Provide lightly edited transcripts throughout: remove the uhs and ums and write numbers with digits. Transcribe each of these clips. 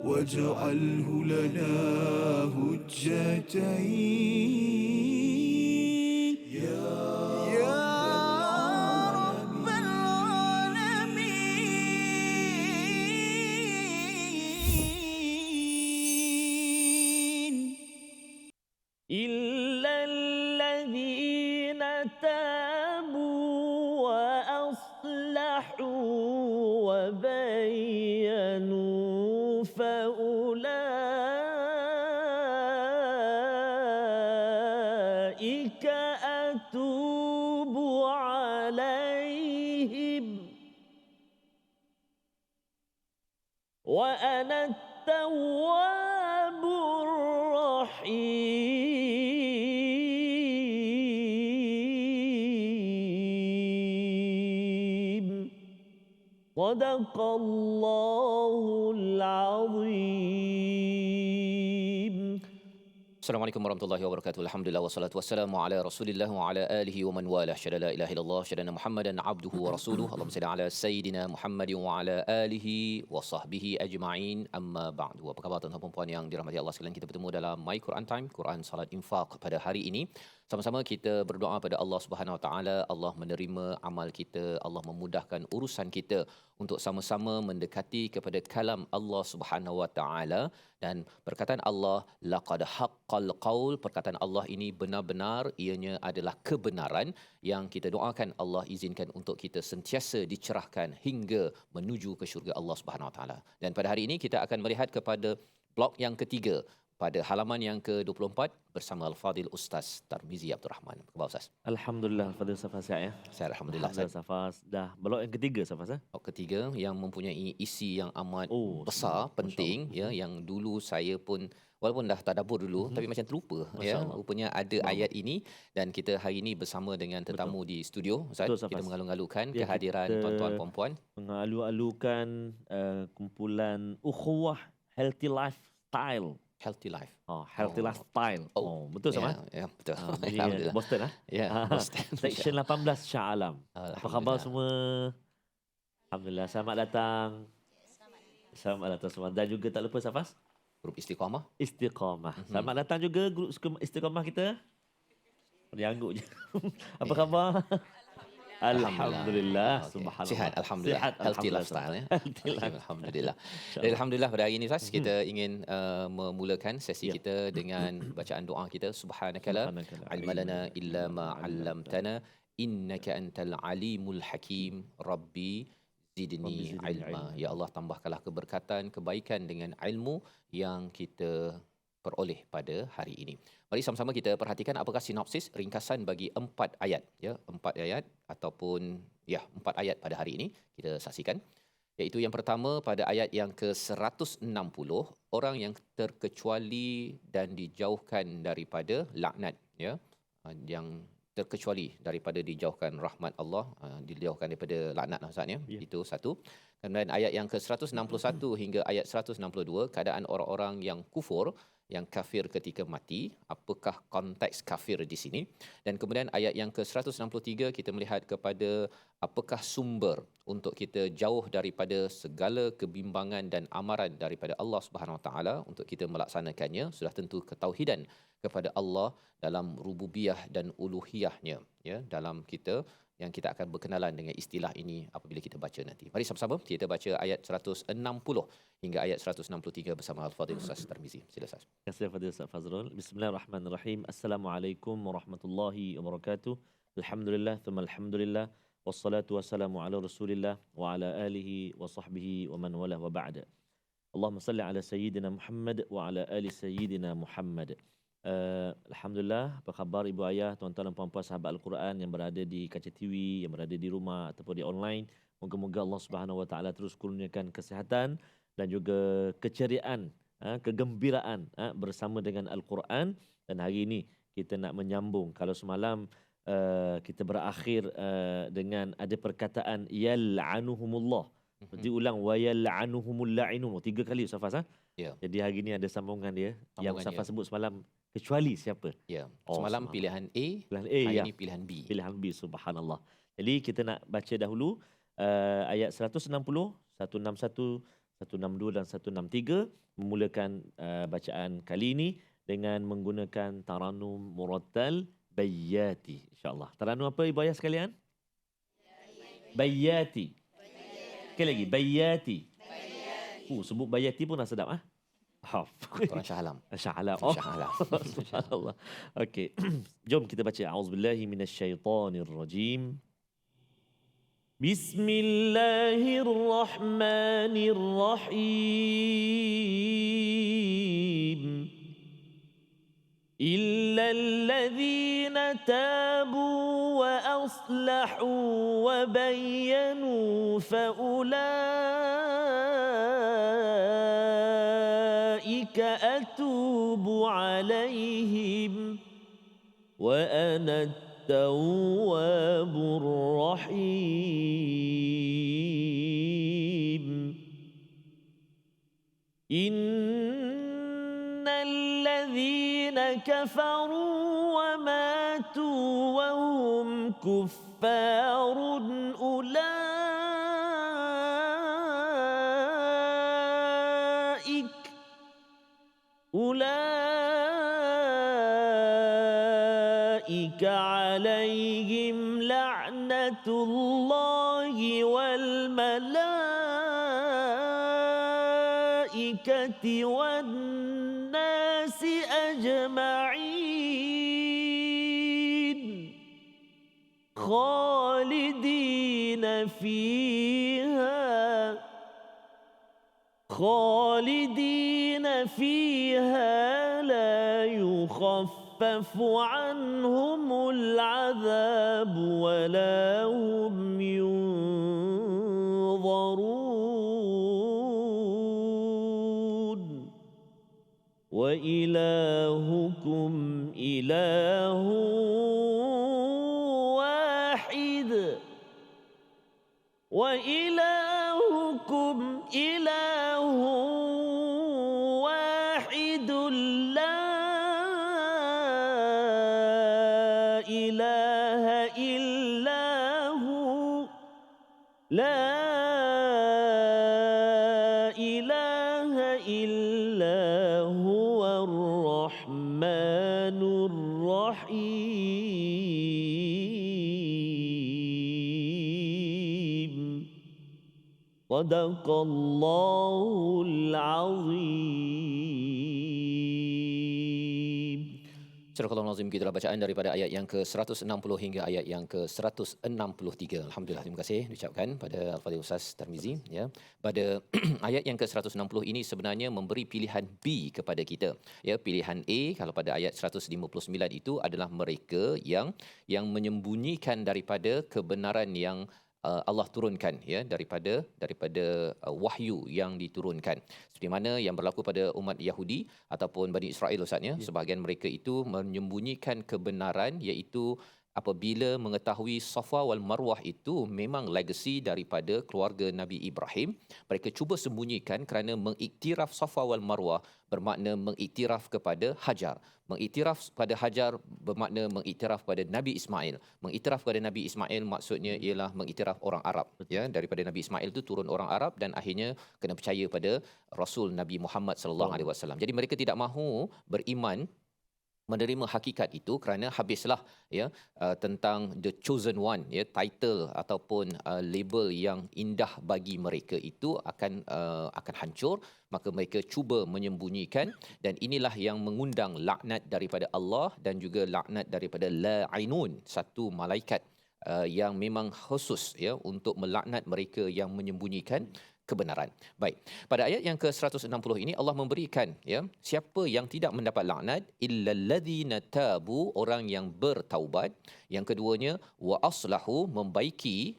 واجعله لنا هجتين يا رب العالمين. إلا الذين تابوا وأصلحوا وبينوا فأولئك أتوب عليهم وأنا التواب الرحيم. صدق الله العظيم. Assalamualaikum warahmatullahi wabarakatuh. Alhamdulillah wassalatu wassalamu ala Rasulillah wa ala alihi wa man walah. Syada la ilaha illallah, syada Muhammadan abduhu wa rasuluhu. Allahumma salli ala sayidina Muhammad wa ala alihi wa sahbihi ajma'in. Amma ba'du. Apa khabar tuan-tuan dan puan yang dirahmati Allah sekalian? Kita bertemu dalam My Quran Time, Quran Salat Infaq pada hari ini. Sama-sama kita berdoa pada Allah Subhanahu Wa Taala, Allah menerima amal kita, Allah memudahkan urusan kita untuk sama-sama mendekati kepada kalam Allah Subhanahu Wa Taala. Dan perkataan Allah, laqad haqqal qaul, perkataan Allah ini benar-benar, ianya adalah kebenaran yang kita doakan Allah izinkan untuk kita sentiasa dicerahkan hingga menuju ke syurga Allah Subhanahu Wa Taala. Dan pada hari ini kita akan melihat kepada blok yang ketiga pada halaman yang ke-24 bersama Al-Fadil Ustaz Tarmizi Abdul Rahman. Apa khabar Ustaz? Alhamdulillah, Fadil Safas sihat ya? Saya alhamdulillah Ustaz. Safas dah blok yang ketiga Safas ya? Blok ketiga yang mempunyai isi yang amat besar, Allah. penting ya, yang dulu saya pun walaupun dah tadabbur dulu tapi macam terlupa ya. Rupanya ada ayat ini dan kita hari ini bersama dengan tetamu di studio Ustaz. Betul, Safas. Kita mengalu-alukan Ya, kehadiran kita tuan-tuan puan-puan. mengalu-alukan kumpulan ukhuwah healthy lifestyle. Healthy life. Healthy lifestyle. Betul sama? Ya, betul. Ini Alhamdulillah. Boston Ya, Boston. Section 18 Shah Alam. Apa khabar Alhamdulillah. semua? Alhamdulillah, selamat datang. Selamat datang semua. Dan juga tak lupa Safas, Grup Istiqamah. Istiqamah. Selamat datang juga grup Istiqamah kita. Diangguk je. Apa khabar? Alhamdulillah. Okey. Subhanallah. Sihat, alhamdulillah. Sihat, Healthy alhamdulillah. lifestyle ya. Healthy lifestyle. Alhamdulillah. Dan alhamdulillah pada hari ini Ustaz kita ingin memulakan sesi Ya. kita dengan bacaan doa kita. Subhanakala ilma lana illa ma 'allamtana innaka antal alimul hakim. Rabbi zidni ilma. Ya Allah, tambahkanlah keberkatan, kebaikan dengan ilmu yang kita peroleh pada hari ini. Mari sama-sama kita perhatikan apakah sinopsis ringkasan bagi 4 ayat ya, 4 ayat ataupun 4 ayat pada hari ini kita saksikan. Iaitu yang pertama pada ayat yang ke-160, orang yang terkecuali dan dijauhkan daripada laknat ya, yang terkecuali daripada dijauhkan rahmat Allah, dijauhkan daripada laknat Ustaz ya. Itu satu. Kemudian ayat yang ke-161 hingga ayat 162, keadaan orang-orang yang kufur, yang kafir ketika mati, apakah konteks kafir di sini. Dan kemudian ayat yang ke-163 kita melihat kepada apakah sumber untuk kita jauh daripada segala kebimbangan dan amaran daripada Allah Subhanahu Wa Taala untuk kita melaksanakannya. Sudah tentu ketauhidan kepada Allah dalam rububiyah dan uluhiyahnya ya, dalam kita yang kita akan berkenalan dengan istilah ini apabila kita baca nanti. Mari sama-sama kita baca ayat 160 hingga ayat 163 bersama Al-Fadhil Ustaz Tarmizi. Sila Ustaz. Terima kasih Fadil Ustaz Fazrul. Bismillahirrahmanirrahim. Assalamualaikum warahmatullahi wabarakatuh. Alhamdulillah, thumma alhamdulillah. Wassalatu wassalamu ala Rasulillah wa ala alihi wa sahbihi wa man wala wa ba'da. Allahumma salli ala Sayyidina Muhammad wa ala ali Sayyidina Muhammad. Alhamdulillah, apa khabar ibu ayah, tuan-tuan dan puan-puan sahabat Al-Quran yang berada di kaca TV, yang berada di rumah ataupun di online. Moga-moga Allah Subhanahu Wa Taala terus kurniakan kesihatan dan juga keceriaan, kegembiraan bersama dengan Al-Quran. Dan hari ini kita nak menyambung. Kalau semalam kita berakhir dengan ada perkataan yal'anuhumullah. Diulang wa yal'anuhumul la'inun 3 kali Ustaz Faz. Ya. Jadi hari ini ada sambungan dia yang Ustaz Faz sebut semalam, kecuali siapa? Ya. Semalam pilihan A, pilihan A, hari ya. ini pilihan B. Pilihan B, subhanallah. Jadi kita nak baca dahulu ayat 160, 161, 162 dan 163 memulakan bacaan kali ini dengan menggunakan taranum murattal Bayyati, insya-Allah. Taranum apa ibu ayah sekalian? Bayyati. Sekali lagi, Bayyati. Sebut Bayyati pun dah sedap ah. Orang Shah Alam. Shah Alam. Oh. Shah Alam. Subhanallah. Okey. Jom kita baca A'udzubillahi minasyaitonirrajim. Bismillahirrahmanirrahim. إلا الذين تابوا وأصلحوا وبينوا فأولئك أتوب عليهم وأنا التواب الرحيم إن الذين كفروا وماتوا وهم كفار أولئك عليهم لعنة الله والملائكة والناس أجمعين خالدين فيها لا يخفف عنهم العذاب ولا هم ينظرون وإلهكم إله واحد وإلهكم إله واحد لا إله إلا هو لا إله إلا هو الرحمن الرحيم صدق الله العظيم. Surah Al-Nazim kita telah bacaan daripada ayat yang ke-160 hingga ayat yang ke-163. Alhamdulillah, terima kasih diucapkan pada Al-Fadhil Ustaz Tarmizi ya. Pada ayat yang ke-160 ini sebenarnya memberi pilihan B kepada kita. Ya, pilihan A kalau pada ayat 159 itu adalah mereka yang menyembunyikan daripada kebenaran yang Allah turunkan ya daripada wahyu yang diturunkan. Seperti mana yang berlaku pada umat Yahudi ataupun Bani Israel Ustaznya, sebahagian mereka itu menyembunyikan kebenaran iaitu apabila mengetahui Safa wal Marwah itu memang legasi daripada keluarga Nabi Ibrahim, mereka cuba sembunyikan kerana mengiktiraf Safa wal Marwah bermakna mengiktiraf kepada Hajar. Mengiktiraf pada Hajar bermakna mengiktiraf pada Nabi Ismail. Mengiktiraf pada Nabi Ismail maksudnya ialah mengiktiraf orang Arab ya, daripada Nabi Ismail itu turun orang Arab dan akhirnya kena percaya pada Rasul Nabi Muhammad sallallahu alaihi wasallam. Jadi mereka tidak mahu beriman menerima hakikat itu kerana habislah ya tentang the chosen one ya, title ataupun label yang indah bagi mereka itu akan hancur, maka mereka cuba menyembunyikan dan inilah yang mengundang laknat daripada Allah dan juga laknat daripada la'inun, satu malaikat yang memang khusus ya untuk melaknat mereka yang menyembunyikan kebenaran. Baik. Pada ayat yang ke-160 ini Allah memberikan ya siapa yang tidak mendapat laknat illal ladzina tabu, orang yang bertaubat. Yang keduanya wa aslahu, membaiki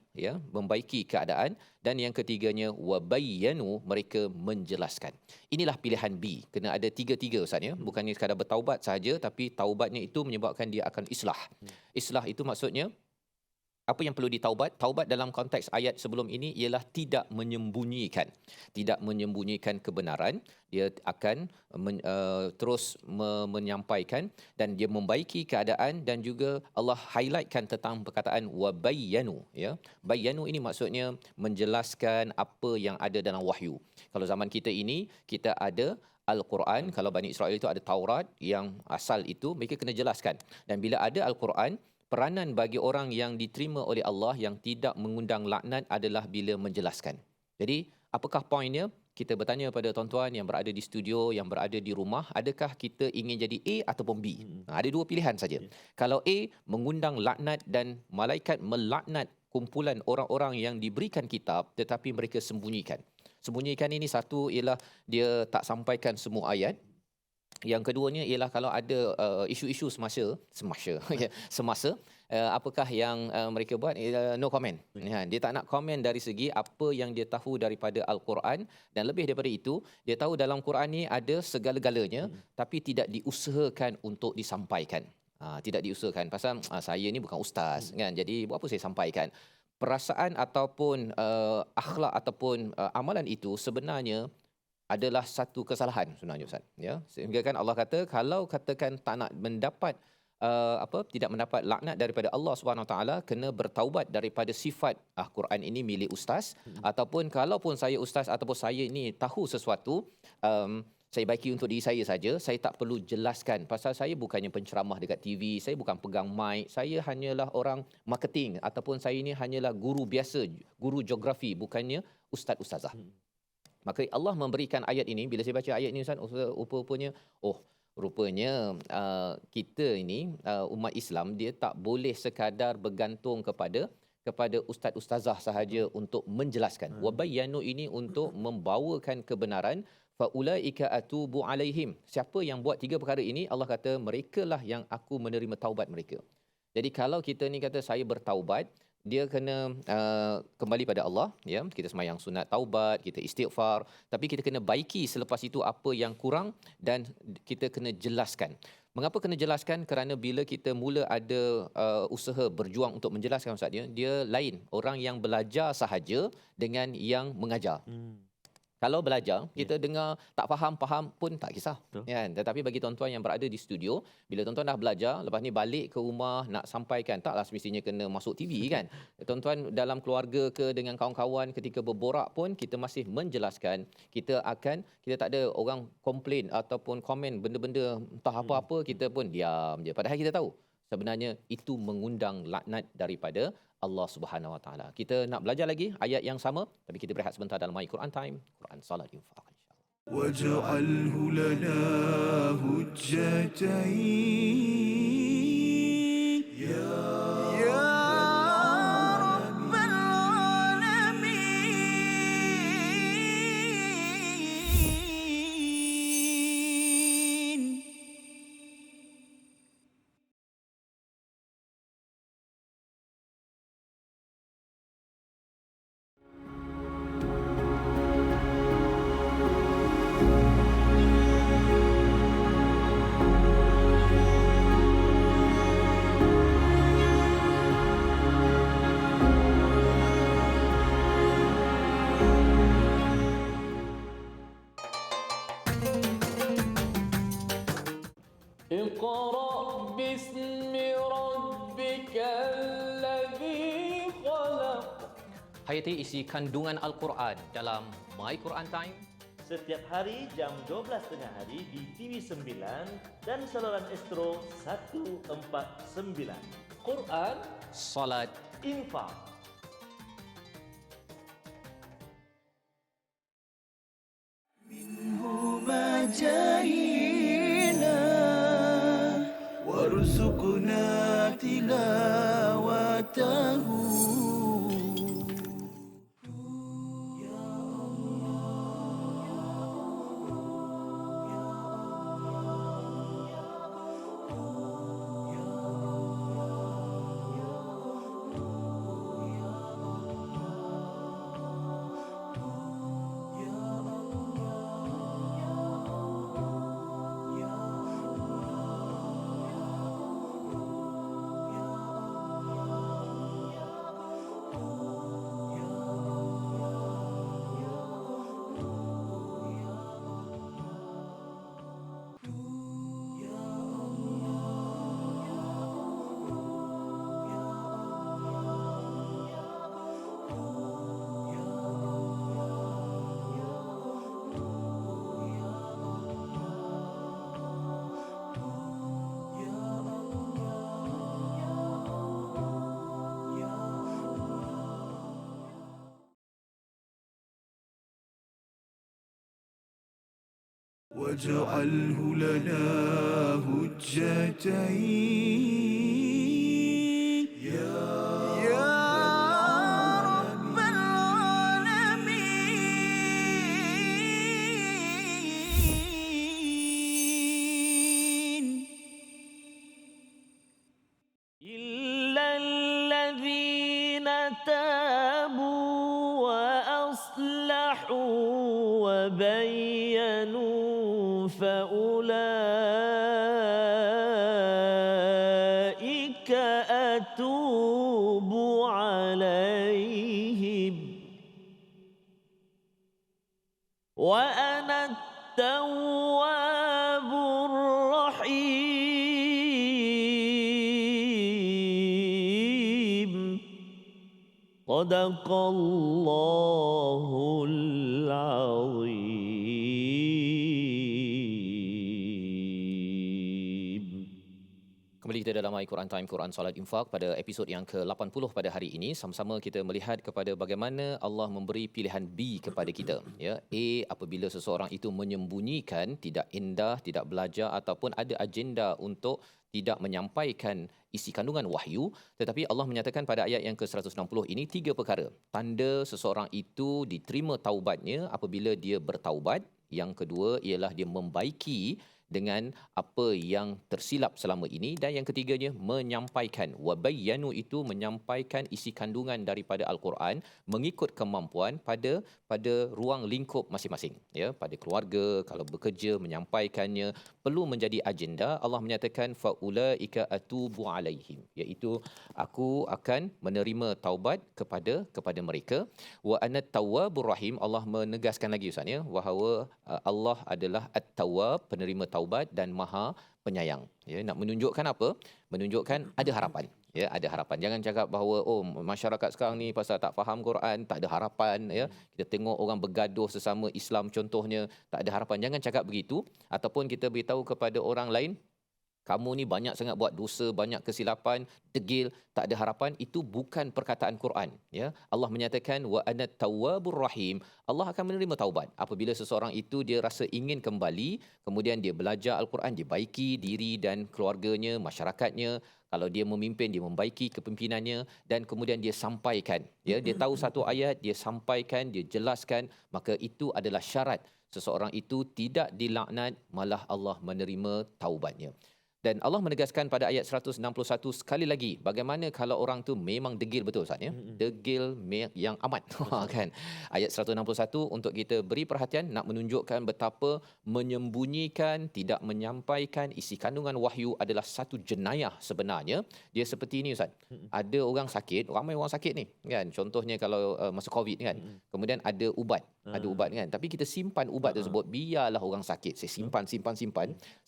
keadaan, dan yang ketiganya wa bayyanu, mereka menjelaskan. Inilah pilihan B. Kena ada tiga-tiga Ustaz ya. Bukannya sekadar bertaubat sahaja tapi taubatnya itu menyebabkan dia akan islah. Islah itu maksudnya Apa yang perlu ditaubat? Taubat dalam konteks ayat sebelum ini ialah tidak menyembunyikan. Tidak menyembunyikan kebenaran. Dia akan menyampaikan dan dia membaiki keadaan, dan juga Allah highlightkan tentang perkataan wabayyanu, ya. Bayyanu ini maksudnya menjelaskan apa yang ada dalam wahyu. Kalau zaman kita ini kita ada Al-Quran, kalau Bani Israel itu ada Taurat yang asal itu, mereka kena jelaskan. Dan bila ada Al-Quran, peranan bagi orang yang diterima oleh Allah yang tidak mengundang laknat adalah bila menjelaskan. Jadi, apakah poinnya? Kita bertanya pada tuan-tuan yang berada di studio, yang berada di rumah, adakah kita ingin jadi A ataupun B? Ada dua pilihan saja. Kalau A, mengundang laknat dan malaikat melaknat kumpulan orang-orang yang diberikan kitab tetapi mereka sembunyikan. Sembunyikan ini satu ialah dia tak sampaikan semua ayat. Yang keduanya ialah kalau ada isu-isu semasa apakah yang mereka buat, no comment. Dia tak nak komen dari segi apa yang dia tahu daripada Al-Quran, dan lebih daripada itu dia tahu dalam Quran ni ada segala-galanya tapi tidak diusahakan untuk disampaikan. Tidak diusahakan pasal saya ni bukan ustaz kan, jadi buat apa saya sampaikan. Perasaan ataupun akhlak ataupun amalan itu sebenarnya adalah satu kesalahan sebenarnya, Ustaz, ya. Sehingga kan Allah kata kalau katakan tak nak mendapat tidak mendapat laknat daripada Allah Subhanahu Wa Taala, kena bertaubat daripada sifat Quran ini milik ustaz, ataupun kalaupun saya ustaz ataupun saya ini tahu sesuatu, saya baiki untuk diri saya saja, saya tak perlu jelaskan pasal saya bukannya penceramah dekat TV, saya bukan pegang mic, saya hanyalah orang marketing, ataupun saya ini hanyalah guru biasa, guru geografi, bukannya ustaz-ustazah. Maka Allah memberikan ayat ini, bila saya baca ayat ini Ustaz, rupanya kita ini umat Islam, dia tak boleh sekadar bergantung kepada ustaz-ustazah sahaja untuk menjelaskan. Wabayyanu ini untuk membawakan kebenaran. Faulaika atubu alaihim. Siapa yang buat tiga perkara ini, Allah kata merekalah yang aku menerima taubat mereka. Jadi kalau kita ni kata saya bertaubat, dia kena kembali pada Allah, ya. Kita sembahyang sunat taubat, kita istighfar, tapi kita kena baiki selepas itu apa yang kurang, dan kita kena jelaskan. Mengapa kena jelaskan? Kerana bila kita mula ada usaha berjuang untuk menjelaskan, Ustaz, dia lain orang yang belajar sahaja dengan yang mengajar. Kalau belajar, kita dengar tak faham pun tak kisah. Kan? Tetapi bagi tuan-tuan yang berada di studio, bila tuan-tuan dah belajar, lepas ni balik ke rumah nak sampaikan, taklah semestinya kena masuk TV kan. Tuan-tuan dalam keluarga ke dengan kawan-kawan ketika berborak pun, kita masih menjelaskan. Kita tak ada orang komplain ataupun komen benda-benda entah apa-apa, kita pun diam je. Padahal kita tahu sebenarnya itu mengundang laknat daripada Allah Subhanahu Wa Taala. Kita nak belajar lagi ayat yang sama, tapi kita berehat sebentar dalam My Quran Time, Quran Salat Infaq, insya-Allah. Waj'alhu lana hujjatain ya rabbal alamin. اقرأ باسم ربك الذي خلق. Hayati isi kandungan Al-Quran dalam My Quran Time. Setiap hari jam 12.30 hari di TV9 dan saluran Astro 149. Quran Salat Infaq. منهما جاهينا وارزقنا تلاوته. واجعله لنا هجتين يا رب العالمين. إلا الذين تابوا وأصلحوا وبينوا فأولئك أتوب عليهم وأنا التواب الرحيم. صدق الله العظيم. Kembali kita dalam Al-Quran Time, Quran Salat Infak pada episod yang ke-80 pada hari ini. Sama-sama kita melihat kepada bagaimana Allah memberi pilihan B kepada kita. Ya, A, apabila seseorang itu menyembunyikan, tidak indah, tidak belajar ataupun ada agenda untuk tidak menyampaikan isi kandungan wahyu, tetapi Allah menyatakan pada ayat yang ke-160 ini 3 perkara. Tanda seseorang itu diterima taubatnya apabila dia bertaubat. Yang kedua ialah dia membaiki dengan apa yang tersilap selama ini, dan yang ketiganya menyampaikan. Wabayyanu itu menyampaikan isi kandungan daripada Al-Quran mengikut kemampuan pada ruang lingkup masing-masing, ya, pada keluarga, kalau bekerja menyampaikannya perlu menjadi agenda. Allah menyatakan faulaika atubu alaihim, iaitu aku akan menerima taubat kepada mereka. Wa ana tawwabur rahim, Allah menegaskan lagi Ustaz, ya, bahawa Allah adalah at-tawwab, penerima taubat dan maha penyayang. Ya, nak menunjukkan apa? Menunjukkan ada harapan. Ya, ada harapan. Jangan cakap bahawa masyarakat sekarang ni pasal tak faham Quran, tak ada harapan, ya. Kita tengok orang bergaduh sesama Islam contohnya, tak ada harapan. Jangan cakap begitu, ataupun kita beritahu kepada orang lain, kamu ni banyak sangat buat dosa, banyak kesilapan, degil, tak ada harapan. Itu bukan perkataan Quran, ya. Allah menyatakan wa ana tawwabur rahim. Allah akan menerima taubat apabila seseorang itu dia rasa ingin kembali, kemudian dia belajar Al-Quran, dia baiki diri dan keluarganya, masyarakatnya. Kalau dia memimpin, dia membaiki kepimpinannya, dan kemudian dia sampaikan, ya, dia tahu satu ayat, dia sampaikan, dia jelaskan, maka itu adalah syarat seseorang itu tidak dilaknat, malah Allah menerima taubatnya. Dan Allah menegaskan pada ayat 161 sekali lagi, bagaimana kalau orang tu memang degil betul Ustaz, ya? Degil yang amat kan. Ayat 161 untuk kita beri perhatian, nak menunjukkan betapa menyembunyikan, tidak menyampaikan isi kandungan wahyu adalah satu jenayah sebenarnya. Dia seperti ini Ustaz. Ada orang sakit, ramai orang sakit ni kan. Contohnya kalau masa Covid kan. Kemudian ada ubat kan. Tapi kita simpan ubat tersebut, biarlah orang sakit. Saya simpan.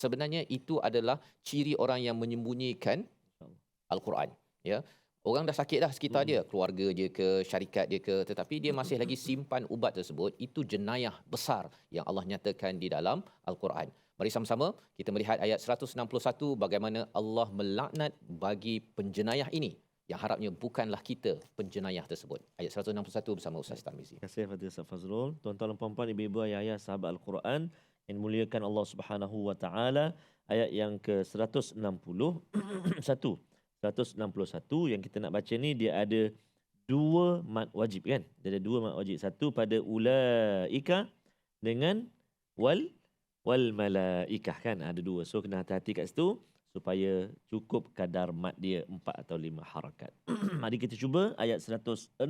Sebenarnya itu adalah ciri orang yang menyembunyikan Al-Quran, ya. Orang dah sakit dah sekitar dia, keluarga dia ke, syarikat dia ke, tetapi dia masih lagi simpan ubat tersebut. Itu jenayah besar yang Allah nyatakan di dalam Al-Quran. Mari sama-sama kita melihat ayat 161 bagaimana Allah melaknat bagi penjenayah ini, yang harapnya bukanlah kita penjenayah tersebut. Ayat 161 bersama Ustaz Tarmizi. Terima kasih Fadil Ustaz Fazrul. Tuan-tuan dan puan-puan, ibu-ibu, ayah-ayah sahabat Al-Quran yang dimuliakan Allah Subhanahu wa taala, ayat yang ke-161. 161 yang kita nak baca ni dia ada 2 mad wajib kan? Dia ada 2 mad wajib. Satu pada ulaika dengan wal malaikah kan? Ada 2. So kena hati-hati kat situ supaya cukup kadar mad dia 4 atau 5 harakat. Mari kita cuba ayat 161.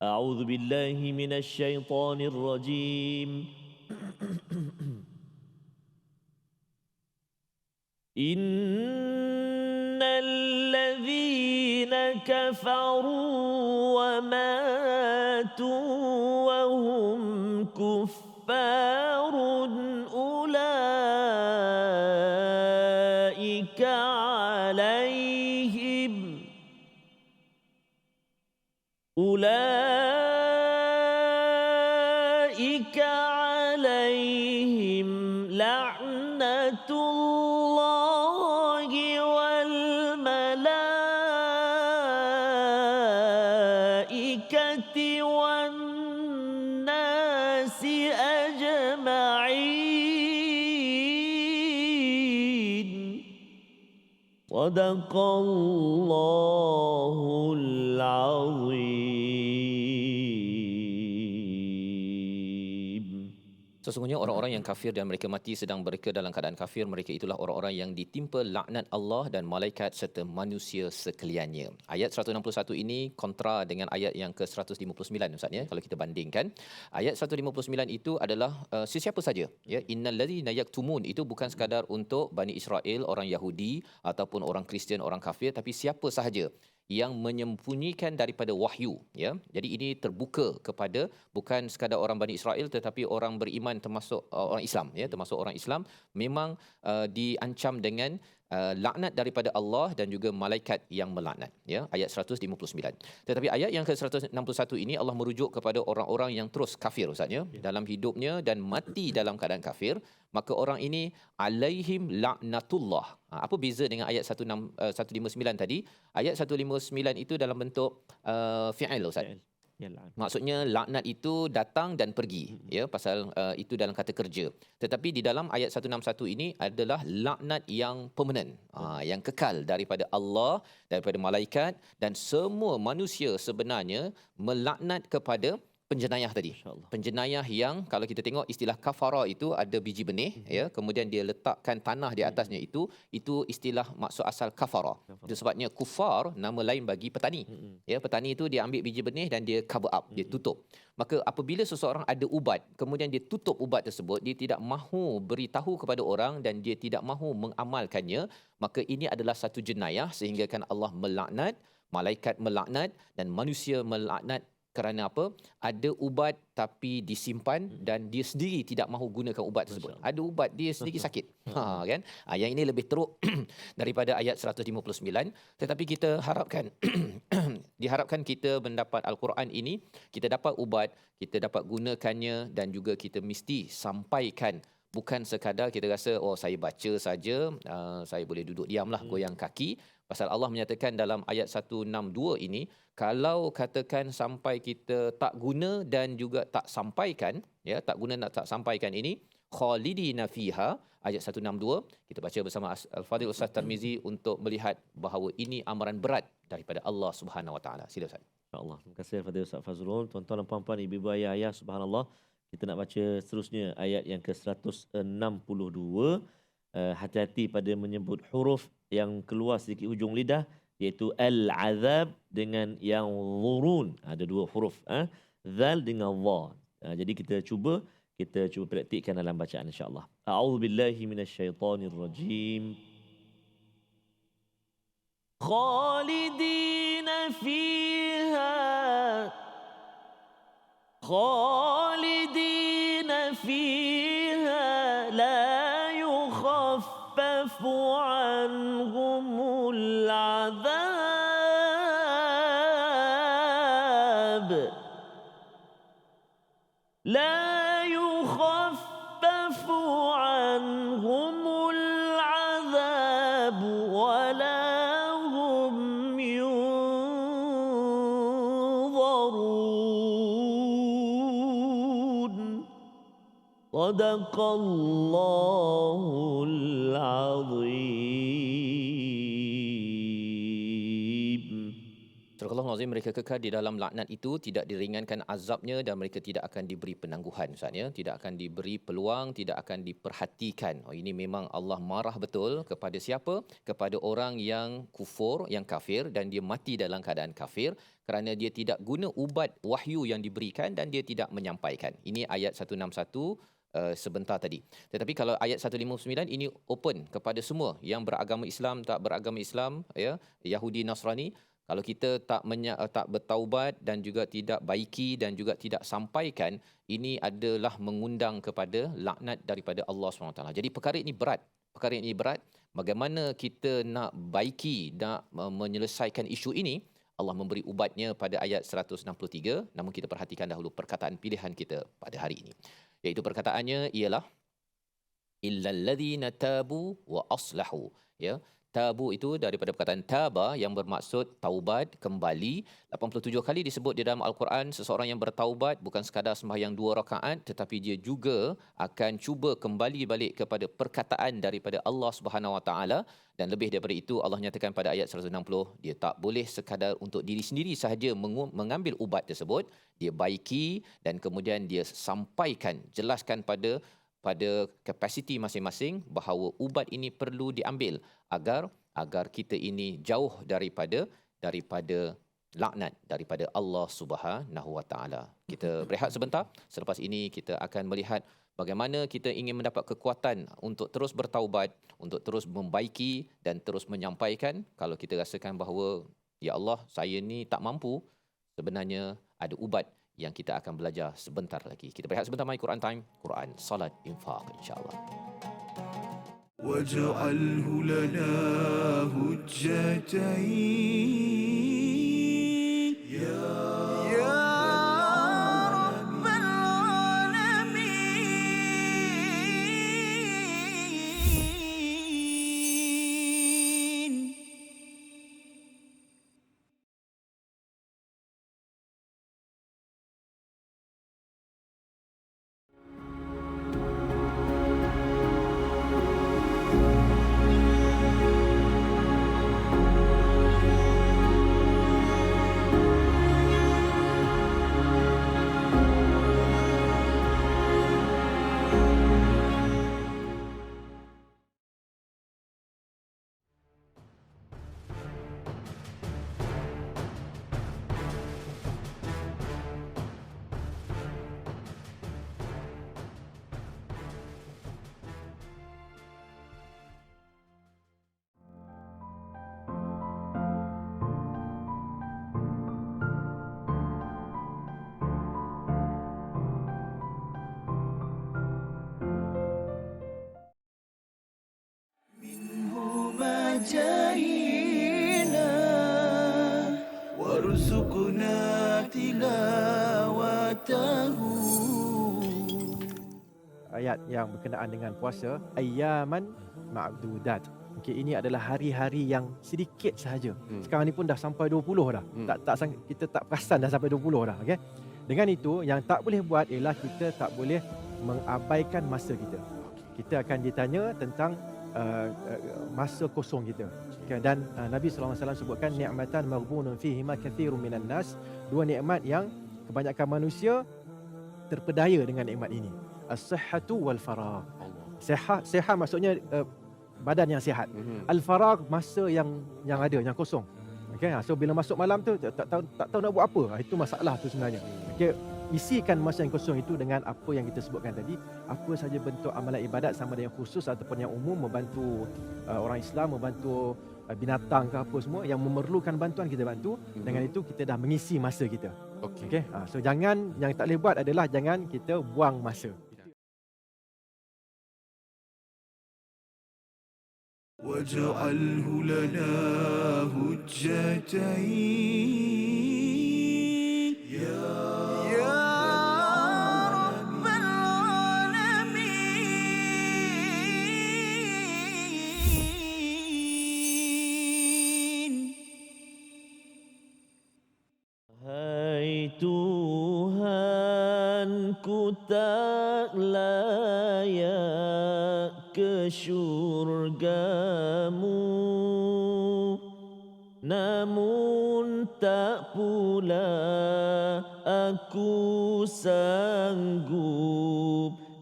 A'udzu billahi minasy syaithanir rajim. Innal ladzina kafaru wa matu wa hum kuffarun ulaika alaihim la'natullahi wal malaikati wan nas أجمعين صدق الله العظيم. Sesungguhnya orang-orang yang kafir dan mereka mati sedang mereka dalam keadaan kafir, mereka itulah orang-orang yang ditimpa laknat Allah dan malaikat serta manusia sekaliannya. Ayat 161 ini kontra dengan ayat yang ke-159 Ustaz ya, kalau kita bandingkan. Ayat 159 itu adalah sesiapa saja ya, innallazina yaktumun, itu bukan sekadar untuk Bani Israel, orang Yahudi ataupun orang Kristian, orang kafir, tapi siapa sahaja yang menyembunyikan daripada wahyu ya. Jadi ini terbuka kepada bukan sekadar orang Bani Israel tetapi orang beriman termasuk orang Islam ya, termasuk orang Islam memang diancam dengan laknat daripada Allah dan juga malaikat yang melaknat ya, ayat 159. Tetapi ayat yang ke-161 ini Allah merujuk kepada orang-orang yang terus kafir Ustaz ya, dalam hidupnya dan mati dalam keadaan kafir, maka orang ini alaihim laknatullah. Apa beza dengan ayat 159 tadi? Ayat 159 itu dalam bentuk fi'il Ustaz. Maksudnya laknat itu datang dan pergi ya, pasal itu dalam kata kerja. Tetapi di dalam ayat 161 ini adalah laknat yang permanent, yang kekal daripada Allah, daripada malaikat dan semua manusia sebenarnya melaknat kepada penjenayah tadi. Penjenayah yang kalau kita tengok istilah kafara itu ada biji benih ya, kemudian dia letakkan tanah di atasnya, itu istilah maksud asal kafara. Itu sebabnya kufar nama lain bagi petani. Ya, petani itu dia ambil biji benih dan dia cover up, dia tutup. Maka apabila seseorang ada ubat, kemudian dia tutup ubat tersebut, dia tidak mahu beritahu kepada orang dan dia tidak mahu mengamalkannya, maka ini adalah satu jenayah sehingga kan Allah melaknat, malaikat melaknat dan manusia melaknat. Kerana apa? Ada ubat tapi disimpan dan dia sendiri tidak mahu gunakan ubat tersebut. Ada ubat dia sendiri sakit. Kan? Yang ini lebih teruk daripada ayat 159. Tetapi kita harapkan diharapkan kita mendapat Al-Quran ini, kita dapat ubat, kita dapat gunakannya dan juga kita mesti sampaikan. Bukan sekadar kita rasa saya baca saja, saya boleh duduk diamlah goyang kaki. Pasal Allah menyatakan dalam ayat 162 ini, kalau katakan sampai kita tak guna dan juga tak sampaikan, ya, tak guna dan tak sampaikan ini, khalidina fiha, ayat 162, kita baca bersama Al-Fadhil Ustaz Tarmizi untuk melihat bahawa ini amaran berat daripada Allah Subhanahu Wa Taala. Sila Ustaz. InsyaAllah. Terima kasih Al-Fadhil Ustaz Fazrul. Tuan-tuan dan puan-puan, ibu-ibu, ayah-ayah, subhanallah. Kita nak baca seterusnya ayat yang ke-162. Hati-hati pada menyebut huruf yang keluar sedikit hujung lidah, iaitu al-azab dengan yang zurun. Ada dua huruf, zal dengan dha. Jadi kita cuba praktikkan dalam bacaan insya-Allah. A'udzubillahi minasyaitonirrajim. Khalidina fiha khalidina fiha la yukhaffafu anhumul azab la yukhaffafu anhumul azab wa la hum yunzarun. Sadaqallahul azim. Surah Al-Azim, mereka kekal di dalam laknat itu, tidak diringankan azabnya dan mereka tidak akan diberi penangguhan. Maksudnya tidak akan diberi peluang, tidak akan diperhatikan. Ini memang Allah marah betul kepada siapa? Kepada orang yang kufur, yang kafir dan dia mati dalam keadaan kafir kerana dia tidak guna ubat wahyu yang diberikan dan dia tidak menyampaikan. Ini ayat 161 sebentar tadi. Tetapi kalau ayat 159 ini open kepada semua yang beragama Islam, tak beragama Islam, ya, Yahudi, Nasrani. Kalau kita tak bertaubat dan juga tidak baiki dan juga tidak sampaikan, ini adalah mengundang kepada laknat daripada Allah SWT. Jadi perkara ini berat. Bagaimana kita nak baiki, nak menyelesaikan isu ini? Allah memberi ubatnya pada ayat 163. Namun kita perhatikan dahulu perkataan pilihan kita pada hari ini. Iaitu perkataannya ialah illal ladzina tabu wa aslahu, ya, Tabu itu daripada perkataan taba yang bermaksud taubat, kembali. 87 kali disebut di dalam Al-Quran seseorang yang bertaubat bukan sekadar sembahyang 2 rakaat, tetapi dia juga akan cuba kembali balik kepada perkataan daripada Allah Subhanahu Wa Taala. Dan lebih daripada itu, Allah nyatakan pada ayat 160, dia tak boleh sekadar untuk diri sendiri sahaja mengambil ubat tersebut, dia baiki dan kemudian dia sampaikan, jelaskan pada kapasiti masing-masing bahawa ubat ini perlu diambil agar kita ini jauh daripada laknat daripada Allah Subhanahu Wa Taala. Kita berehat sebentar. Selepas ini kita akan melihat bagaimana kita ingin mendapat kekuatan untuk terus bertaubat, untuk terus membaiki dan terus menyampaikan. Kalau kita rasakan bahawa ya Allah, saya ni tak mampu, sebenarnya ada ubat yang kita akan belajar sebentar lagi. Kita berehat sebentar. My Quran Time, Quran, Salat, Infaq, insya-Allah. واجعله لنا هجتين يا رب العالمين. جاهينا وارزقنا تلاوته. Ayat yang berkenaan dengan puasa, ayyaman ma'dudat. Okey, ini adalah hari-hari yang sedikit sahaja. Sekarang ni pun dah sampai 20 dah. Kita tak perasan dah sampai 20 dah, okey. Dengan itu yang tak boleh buat ialah kita tak boleh mengabaikan masa kita. Kita akan ditanya tentang masa kosong kita. Okay, dan Nabi SAW sebutkan ni'matan maghbunun fihima kathirun minan nas, dua nikmat yang kebanyakan manusia terpedaya dengan nikmat ini. As-sihhatu wal faragh. Sihat maksudnya badan yang sihat. Al-faragh masa yang ada, yang kosong. Okay, so bila masuk malam tu tak tahu nak buat apa. Itu masalah tu sebenarnya. Okay, isikan masa yang kosong itu dengan apa yang kita sebutkan tadi. Apa saja bentuk amalan ibadat, sama ada yang khusus ataupun yang umum, membantu orang Islam, membantu binatang ke apa semua yang memerlukan bantuan, kita bantu. Dengan itu kita dah mengisi masa kita. Okay. So jangan, yang tak boleh buat adalah jangan kita buang masa. واجعله لنا هجتين يا رب العالمين. Hai Tuhan, ku tak layak ke syurgamu, namun tak pula aku sanggup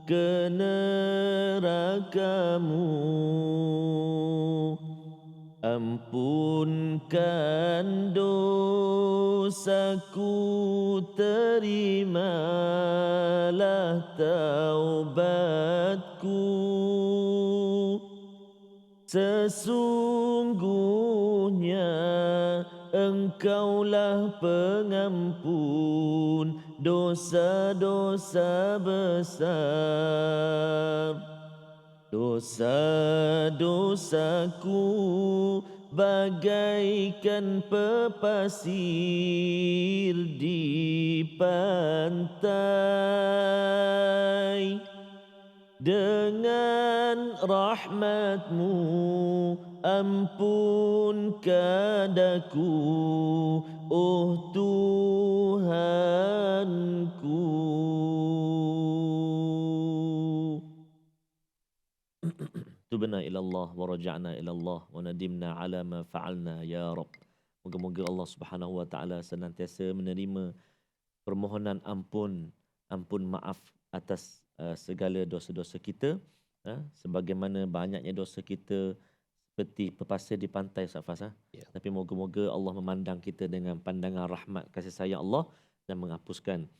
ke nerakamu. Ampunkan dosaku, terimalah taubatku. Sesungguhnya Engkaulah pengampun dosa-dosa besar. Dosa-dosaku bagaikan pepasir di pantai. Dengan rahmat-Mu ampun kadaku, oh Tuhanku. Tubna ilallah wa raja'na ilallah wa nadimna ala ma fa'alna ya Rabb. Moga-moga Allah Subhanahu wa taala senantiasa menerima permohonan ampun maaf atas segala dosa-dosa kita, sebagaimana banyaknya dosa kita seperti pepasa di pantai, Safas. Ya. Tapi moga-moga Allah memandang kita dengan pandangan rahmat kasih sayang Allah dan menghapuskan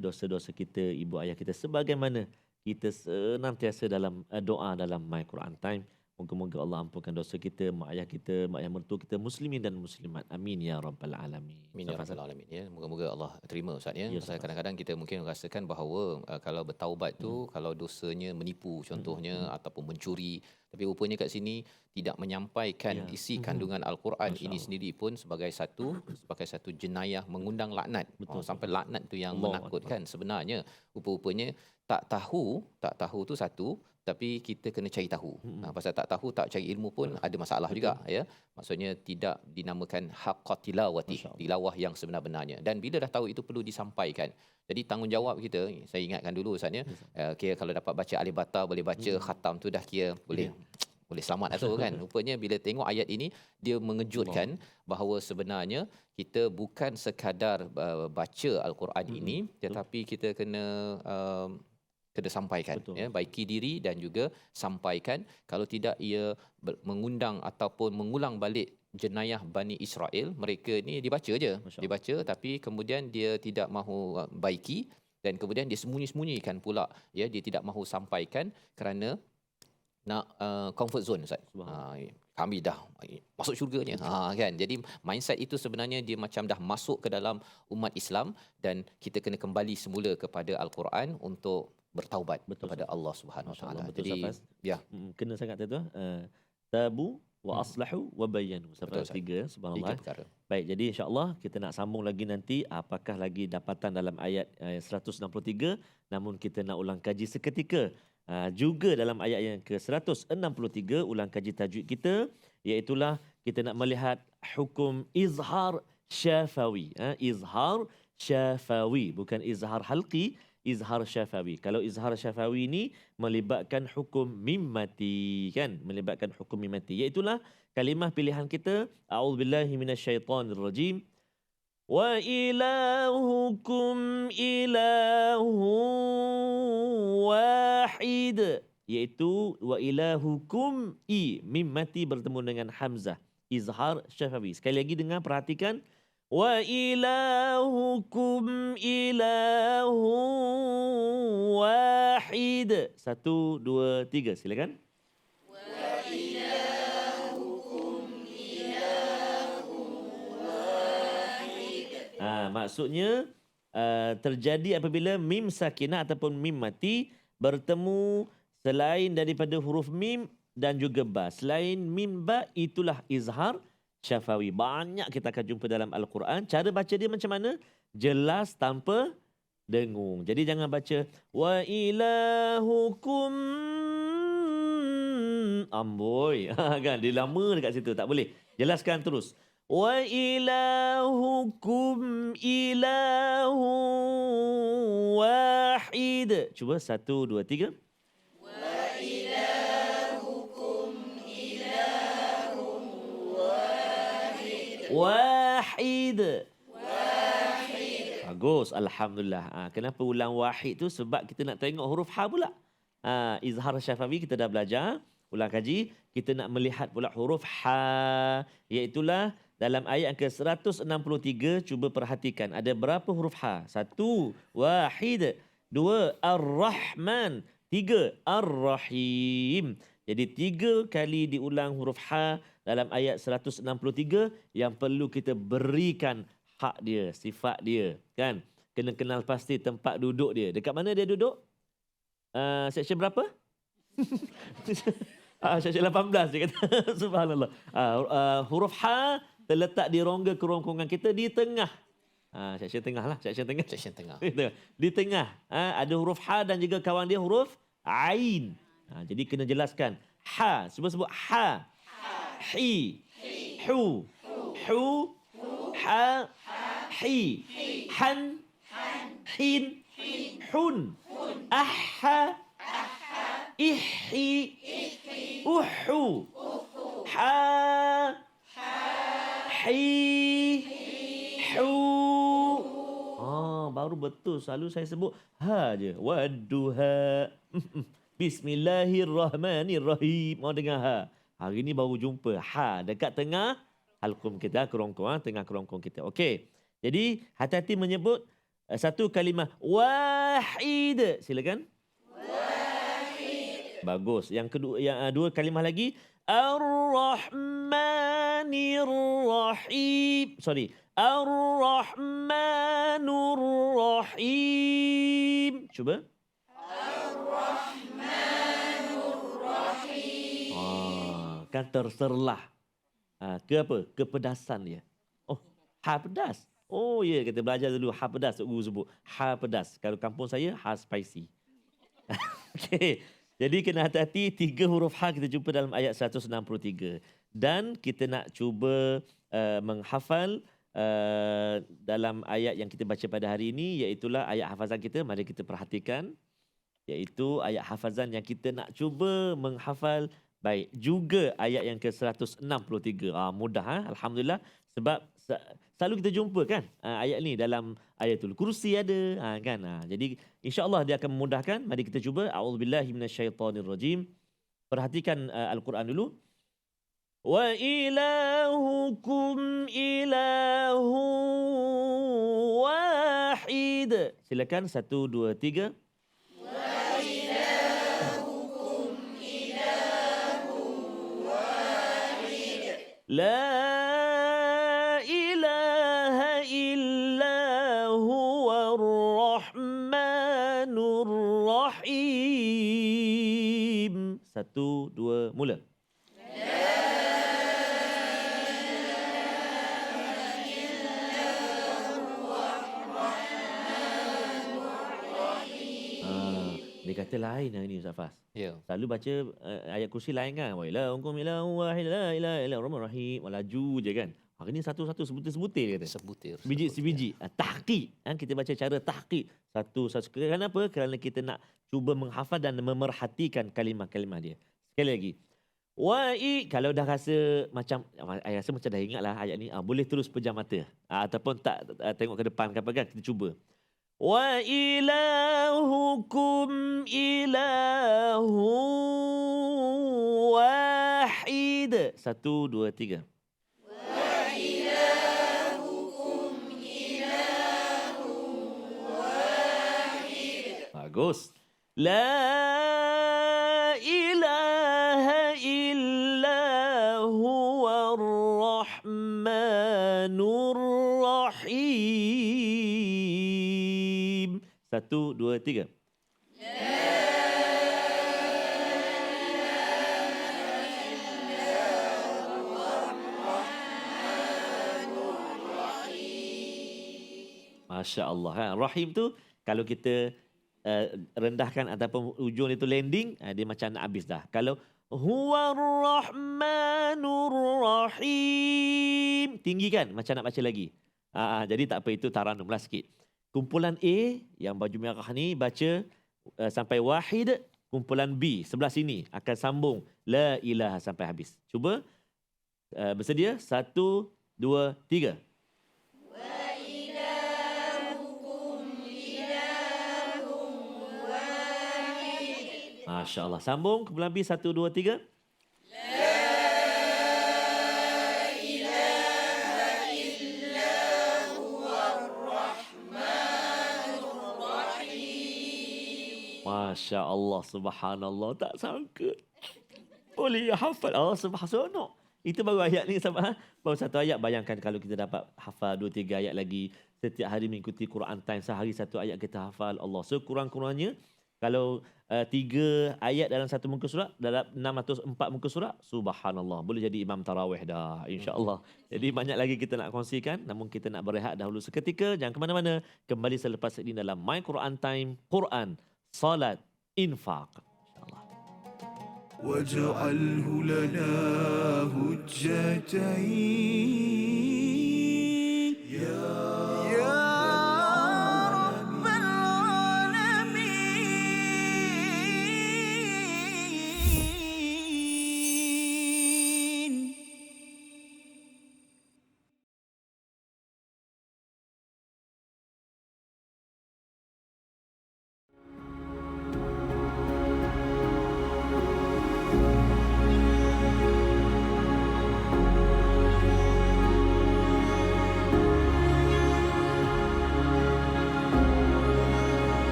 dosa-dosa kita, ibu ayah kita, sebagaimana kita senantiasa dalam doa dalam My Quran Time. Moga-moga Allah ampunkan dosa kita, mak ayah kita, mak ayah mertua kita, muslimin dan muslimat. Amin ya rabbal alamin. Amin ya rabbal alamin, ya. Moga-moga Allah terima, Ustaz, ya. Ya, Pasal kadang-kadang kita mungkin rasakan bahawa kalau bertaubat tu, kalau dosanya menipu contohnya ataupun mencuri, tapi rupanya kat sini tidak menyampaikan isi kandungan Al-Quran ini sendiri pun sebagai satu jenayah mengundang laknat. Sampai laknat tu yang menakutkan sebenarnya. Rupa-rupanya tak tahu tu satu, tapi kita kena cari tahu. Pasal tak tahu, tak cari ilmu pun ada masalah juga, ya. Maksudnya tidak dinamakan haqqa tilawati, tilawah yang sebenar-benarnya. Dan bila dah tahu itu perlu disampaikan. Jadi tanggungjawab kita, saya ingatkan dulu, Ustaz, ya. Kira kalau dapat baca alif bata, boleh baca khatam tu dah kira boleh selamat tu kan. Rupanya bila tengok ayat ini, dia mengejutkan bahawa sebenarnya kita bukan sekadar baca Al-Quran ini, tetapi kita kena sampaikan, ya, baiki diri dan juga sampaikan. Kalau tidak, ia mengundang ataupun mengulang balik jenayah Bani Israel. Mereka ni dibaca tapi kemudian dia tidak mahu baiki, dan kemudian dia sembunyi-sembunyikan pula, ya, dia tidak mahu sampaikan kerana nak comfort zone, Ustaz. Kami dah masuk syurganya, kan. Jadi mindset itu sebenarnya dia macam dah masuk ke dalam umat Islam, dan kita kena kembali semula kepada Al-Quran untuk bertaubat kepada Allah Subhanahu Wa Taala. Jadi ya, kena sangat tu tabu wa aslahu wa bayanu. Sampai 3, subhanallah. Baik, jadi insya-Allah kita nak sambung lagi nanti apakah lagi dapatan dalam ayat 163, namun kita nak ulang kaji seketika. Juga dalam ayat yang ke-163 ulang kaji tajwid kita, iaitulah kita nak melihat hukum izhar syafawi. Izhar syafawi, bukan izhar halqi, izhar syafawi. Kalau izhar syafawi ini melibatkan hukum mim mati, kan? Melibatkan hukum mim mati, iaitulah kalimah pilihan kita, a'udzubillahi minasyaitonirrajim. Wa ilahukum ilahu wahid, iaitu wa ilahukum mim mati bertemu dengan hamzah, izhar syafawi. Sekali lagi dengar, perhatikan. Wa ilahukum ilahu wahid. 1, 2, 3, silakan. Maksudnya terjadi apabila mim sakinah ataupun mim mati bertemu selain daripada huruf mim dan juga ba. Selain mim ba, itulah izhar syafawi. Banyak kita akan jumpa dalam Al-Quran. Cara baca dia macam mana? Jelas tanpa dengung. Jadi jangan baca wa ilahukum amboi. Kan dia lama dekat situ, tak boleh. Jelaskan terus. Wa ilahukum ilahu wahid. Cuba 1, 2, 3. Wa ilahukum ilahu wahid. Wahid. Bagus, alhamdulillah. Kenapa ulang wahid tu? Sebab kita nak tengok huruf ha pula. Izhar syafawi kita dah belajar, ulang kaji. Kita nak melihat pula huruf ha, iaitulah dalam ayat yang ke-163, cuba perhatikan. Ada berapa huruf ha? 1, wahid. 2, ar-Rahman. 3, ar-Rahim. Jadi 3 kali diulang huruf ha dalam ayat 163 yang perlu kita berikan hak dia, sifat dia. Kan? Kena kenal pasti tempat duduk dia. Dekat mana dia duduk? Section berapa? Section 18 dia kata. Subhanallah. Huruf ha terletak di rongga kerongkongan kita di tengah. Section tengah lah. Section tengah. Di tengah. Ada huruf ha dan juga kawan dia huruf ain. Jadi kena jelaskan. Ha. Sebut ha. Hi. Hu. Hu. Ha. Hi. Han. Hin. Hun. Aha. Ihi. Uhu. Ha. Hi. Hu. Baru betul. Selalu saya sebut ha je. Wadduha. Bismillahirrahmanirrahim. Mau dengar ha. Hari ni baru jumpa ha dekat tengah halqum kita, kerongkong, tengah kerongkong kita. Okey. Jadi hati-hati menyebut satu kalimah wahid. Silakan. Wahid. Bagus. Yang kedua, yang dua kalimah lagi Ar-Rahmanir-Rahim. Ar-Rahmanur-Rahim. Cuba. Kan terserlah. Ke apa? Kepedasan dia. Oh, ha pedas. Oh ya, kita belajar dulu ha pedas. Guru sebut ha pedas. Kalau kampung saya, ha spicy. Okey. Jadi kena hati-hati, 3 huruf ha kita jumpa dalam ayat 163. Dan kita nak cuba menghafal dalam ayat yang kita baca pada hari ini, iaitulah ayat hafazan kita. Mari kita perhatikan. Iaitu ayat hafazan yang kita nak cuba menghafal. Baik, juga ayat yang ke-163. Mudah, Alhamdulillah. Sebab selalu kita jumpa kan ayat ni dalam Ayatul Kursi ada, kan. Jadi insya-Allah dia akan memudahkan. Mari kita cuba. A'udzubillahi minasyaitonirrajim. Perhatikan Al-Quran dulu. Wa ilahukum ilahu wahid. Silakan 1 2 3. La ilaha illa huwa ar-Rahmanur Rahim. 1 2 mula. Dia kata lain hari ni Ustaz Fas. Ya. Selalu baca ayat kursi lain kan. Wa ilahukum ilahu wahid la ilaha illa huwar rahim. Laju je kan. Hari ni satu-satu sebutir-sebutir dia kata. Sebiji-sebiji. Tahqiq. Kita baca cara tahqiq. Satu-satu. Kenapa? Kerana kita nak cuba menghafal dan memerhatikan kalimah-kalimah dia. Sekali lagi. Kalau dah rasa macam, saya rasa macam dah ingat lah ayat ni. Boleh terus pejam mata. Ataupun tak tengok ke depan ke apa kan. Kita cuba. Wa ilahukum ilahu wahid. 1 2 3. Wa ilahukum ilahu wahid. Bagus. La ilaha illa huwar rahmanur rahim. 1 2 3. Masya Allah. Rahim tu kalau kita rendahkan ataupun ujung itu landing, dia macam nak habis dah. Kalau Huwar Rahmanur Rahim, tinggi kan? Macam nak baca lagi. Jadi tak apa, itu taranumlah sikit. Kumpulan A yang baju merah ni baca sampai wahid. Kumpulan B sebelah sini akan sambung la ilaha sampai habis. Cuba bersedia? 1 2 3. Masya Allah. Sambung kumpulan B 1 2 3. Masya Allah, subhanallah, tak sangka boleh hafal. Subhanallah. Itu baru ayat ni, baru satu ayat. Bayangkan kalau kita dapat hafal 2-3 ayat lagi. Setiap hari mengikuti Quran Time, sehari satu ayat kita hafal. Allah, sekurang-kurangnya kalau 3 ayat dalam satu muka surat, dalam 604 muka surat, subhanallah, boleh jadi imam tarawih dah, insya-Allah. Jadi banyak lagi kita nak kongsikan, namun kita nak berehat dahulu seketika. Jangan ke mana-mana, kembali selepas ini dalam My Quran Time, Quran, Salat, Infaq. InsyaAllah. واجعله لنا هجتين يا رب العالمين.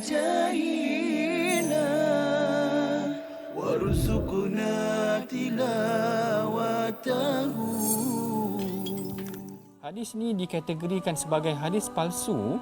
جاهنا وارزقنا تلاوته. Hadis ni dikategorikan sebagai hadis palsu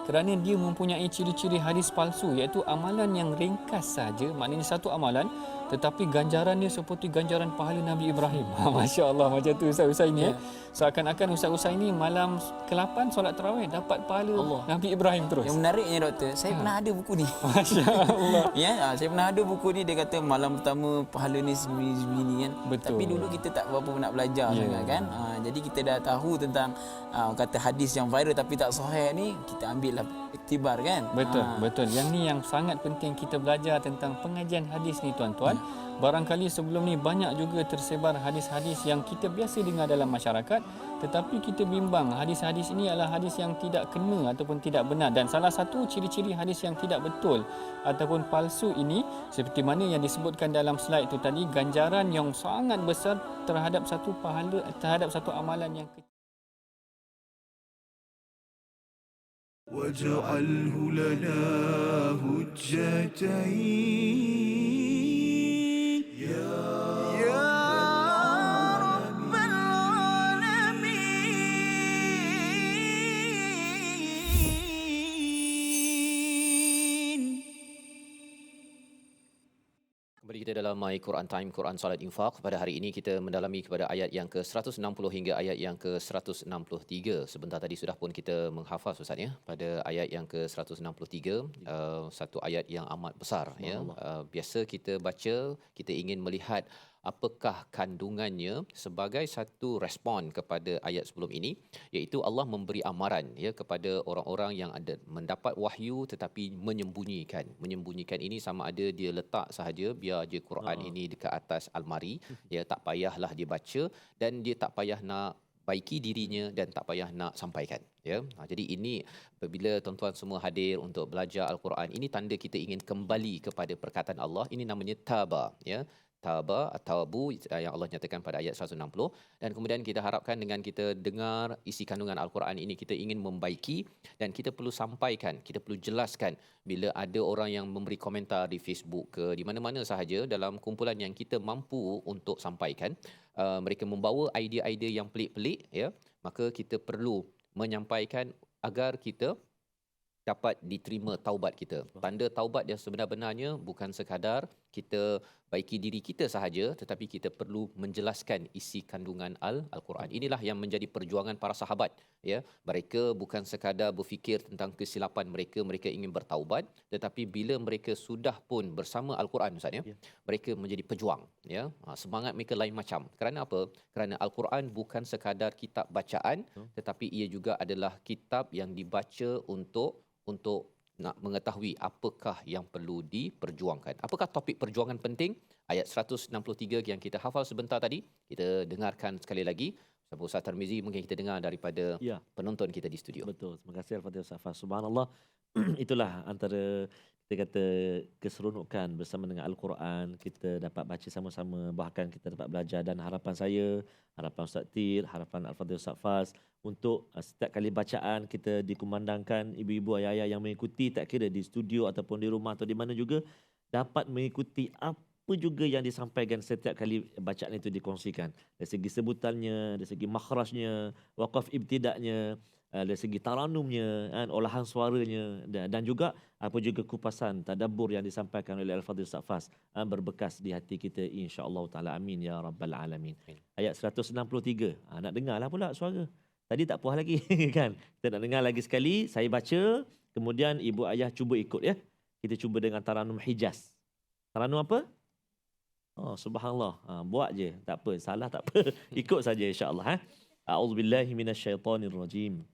kerana dia mempunyai ciri-ciri hadis palsu, iaitu amalan yang ringkas saja, maknanya satu amalan tetapi ganjarannya seperti ganjaran pahala Nabi Ibrahim. Masya Allah, macam tu Ustaz ini. Seakan-akan Ustaz ini malam ke-8 solat tarawih dapat pahala Allah. Nabi Ibrahim terus. Yang menariknya doktor, saya pernah ada buku ni. Masya Allah. Saya pernah ada buku ni, dia kata malam pertama pahala ni sebegini kan. Betul. Tapi dulu kita tak berapa nak belajar sangat kan. Jadi kita dah tahu tentang kata hadis yang viral tapi tak sahih ni, kita ambil lah iktibar kan. Betul. Yang ni yang sangat penting kita belajar tentang pengajian hadis ni tuan-tuan. Barangkali sebelum ni banyak juga tersebar hadis-hadis yang kita biasa dengar dalam masyarakat, tetapi kita bimbang hadis-hadis ini adalah hadis yang tidak kena ataupun tidak benar. Dan salah satu ciri-ciri hadis yang tidak betul ataupun palsu ini, seperti mana yang disebutkan dalam slide itu tadi, ganjaran yang sangat besar terhadap satu pahala, terhadap satu amalan yang kecil. واجعله لنا هجتين يا رب العالمين. Kembali kita dalam My Quran Time, Quran Salat Infaq. Pada hari ini kita mendalami kepada ayat yang ke-160 hingga ayat yang ke-163. Sebentar tadi sudah pun kita menghafaz Ustaz ya, pada ayat yang ke-163, satu ayat yang amat besar ya. Biasa kita baca, kita ingin melihat apakah kandungannya sebagai satu respon kepada ayat sebelum ini, iaitu Allah memberi amaran ya kepada orang-orang yang ada mendapat wahyu tetapi menyembunyikan ini, sama ada dia letak sahaja biar je Quran ini dekat atas almari ya, tak payahlah dibaca dan dia tak payah nak baiki dirinya dan tak payah nak sampaikan ya. Jadi ini apabila tuan-tuan semua hadir untuk belajar al-Quran, ini tanda kita ingin kembali kepada perkataan Allah. Ini namanya taba ya. Taba atau tabu yang Allah nyatakan pada ayat 160, dan kemudian kita harapkan dengan kita dengar isi kandungan al-Quran ini, kita ingin membaiki dan kita perlu sampaikan, kita perlu jelaskan bila ada orang yang memberi komentar di Facebook ke di mana-mana sahaja dalam kumpulan yang kita mampu untuk sampaikan, mereka membawa idea-idea yang pelik-pelik ya, maka kita perlu menyampaikan agar kita dapat diterima taubat kita. Tanda taubat yang sebenar-benarnya bukan sekadar kita baiki diri kita sahaja, tetapi kita perlu menjelaskan isi kandungan Al-Quran. Inilah yang menjadi perjuangan para sahabat ya. Mereka bukan sekadar berfikir tentang kesilapan mereka, mereka ingin bertaubat, tetapi bila mereka sudah pun bersama Al-Quran Ustaz ya, mereka menjadi pejuang ya. Semangat mereka lain macam. Kerana apa? Kerana Al-Quran bukan sekadar kitab bacaan, tetapi ia juga adalah kitab yang dibaca untuk nak mengetahui apakah yang perlu diperjuangkan. Apakah topik perjuangan penting? Ayat 163 yang kita hafal sebentar tadi, kita dengarkan sekali lagi. Ustaz Tarmizi, mungkin kita dengar daripada penonton kita di studio. Betul. Terima kasih Al-Fatihah Ustaz Fas. Subhanallah. Itulah antara kita kata keseronokan bersama dengan Al-Quran, kita dapat baca sama-sama, bahkan kita dapat belajar, dan harapan saya, harapan Ustaz Tir, harapan Al-Fatihah Ustaz Fas, untuk setiap kali bacaan kita dikumandangkan, ibu-ibu ayah-ayah yang mengikuti, tak kira di studio ataupun di rumah atau di mana juga, dapat mengikuti apa juga yang disampaikan setiap kali bacaan itu dikongsikan. Dari segi sebutannya, dari segi makhrajnya, waqaf ibtidaknya, dari segi taranumnya, kan, olahan suaranya dan juga juga kupasan tadabbur yang disampaikan oleh Al-Fadhil Ustaz Fas berbekas di hati kita insya-Allah taala. Amin ya rabbal alamin. Ayat 163. Nak dengarlah pula suara. Tadi tak puas lagi kan. Kita nak dengar lagi sekali, saya baca, kemudian ibu ayah cuba ikut ya. Kita cuba dengan taranum Hijaz. Taranum apa? Oh, subhanallah. Buat je, tak apa, salah tak apa. Ikut saja insya-Allah. A'udzubillahi minasyaitonirrajim.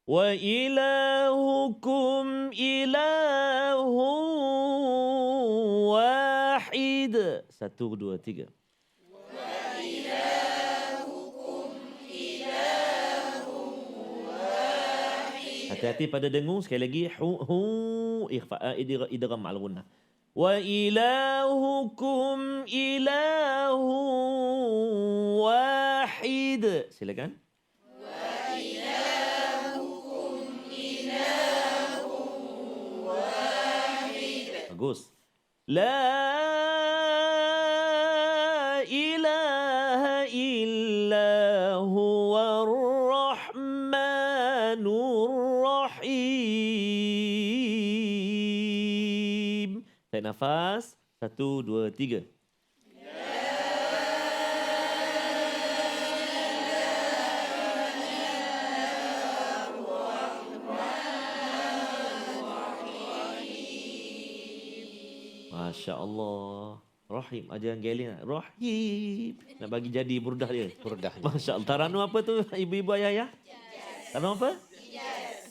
Wa ilahukum ilahu wahid. 1, 2, 3. Wa ilahukum ilahu wahid. Hati-hati pada dengung. Sekali lagi. Ikhfa idgham ma'al gunnah. Wa ilahukum ilahu wahid. Silakan. Bagus. La ilaha illa huwar rahmanur rahim. Tarik nafas. 1, 2, 3. Masya Allah. Rahim. Ajaran Galin. Rahim. Nak bagi jadi burdah dia. Burdah. Masya Allah. Taranum apa tu ibu-ibu ayah? Taranum apa?